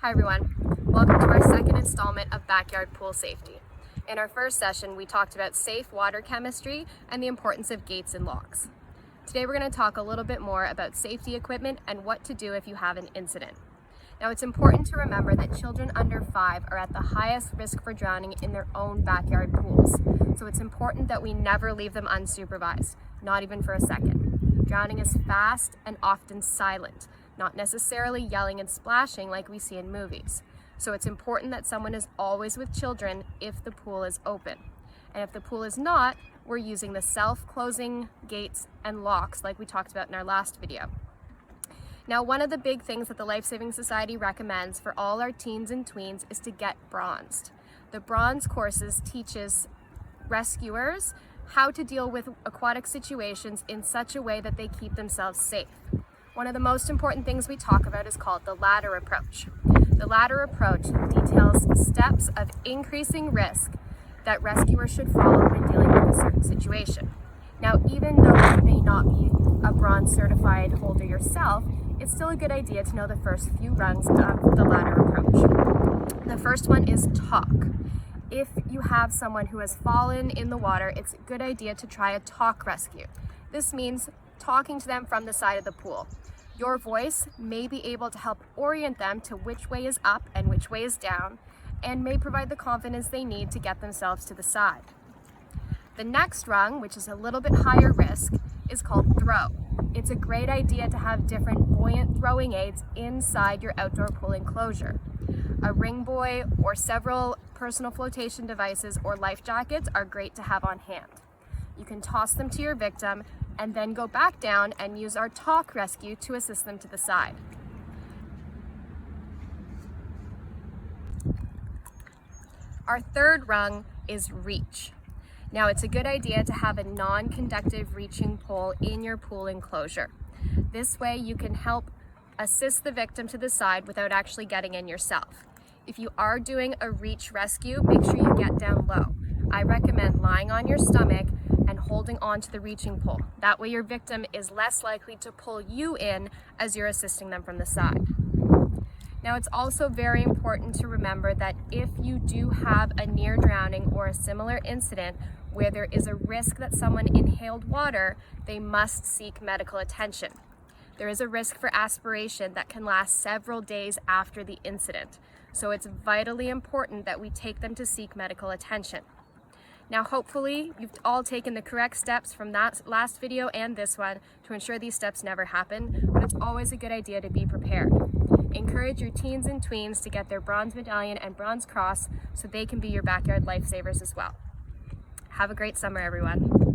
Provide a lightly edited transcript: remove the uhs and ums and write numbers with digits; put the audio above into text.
Hi everyone, welcome to our second installment of Backyard Pool Safety. In our first session, we talked about safe water chemistry and the importance of gates and locks. Today we're going to talk a little bit more about safety equipment and what to do if you have an incident. Now it's important to remember that children under 5 are at the highest risk for drowning in their own backyard pools. So it's important that we never leave them unsupervised, not even for a second. Drowning is fast and often silent, not necessarily yelling and splashing like we see in movies. So it's important that someone is always with children if the pool is open. And if the pool is not, we're using the self-closing gates and locks like we talked about in our last video. Now, one of the big things that the Life Saving Society recommends for all our teens and tweens is to get bronzed. The bronze courses teaches rescuers how to deal with aquatic situations in such a way that they keep themselves safe. One of the most important things we talk about is called the ladder approach. The ladder approach details steps of increasing risk that rescuers should follow when dealing with a certain situation. Now, even though you may not be a bronze certified holder yourself, it's still a good idea to know the first few rungs of the ladder approach. The first one is talk. If you have someone who has fallen in the water, it's a good idea to try a talk rescue. This means talking to them from the side of the pool. Your voice may be able to help orient them to which way is up and which way is down, and may provide the confidence they need to get themselves to the side. The next rung, which is a little bit higher risk, is called throw. It's a great idea to have different buoyant throwing aids inside your outdoor pool enclosure. A ring buoy or several personal flotation devices or life jackets are great to have on hand. You can toss them to your victim and then go back down and use our talk rescue to assist them to the side. Our third rung is reach. Now, it's a good idea to have a non-conductive reaching pole in your pool enclosure. This way you can help assist the victim to the side without actually getting in yourself. If you are doing a reach rescue, make sure you get down low. I recommend lying on your stomach and holding on to the reaching pole. That way your victim is less likely to pull you in as you're assisting them from the side. Now, it's also very important to remember that if you do have a near drowning or a similar incident where there is a risk that someone inhaled water, they must seek medical attention. There is a risk for aspiration that can last several days after the incident. So it's vitally important that we take them to seek medical attention. Now, hopefully, you've all taken the correct steps from that last video and this one to ensure these steps never happen, but it's always a good idea to be prepared. Encourage your teens and tweens to get their bronze medallion and bronze cross so they can be your backyard lifesavers as well. Have a great summer, everyone.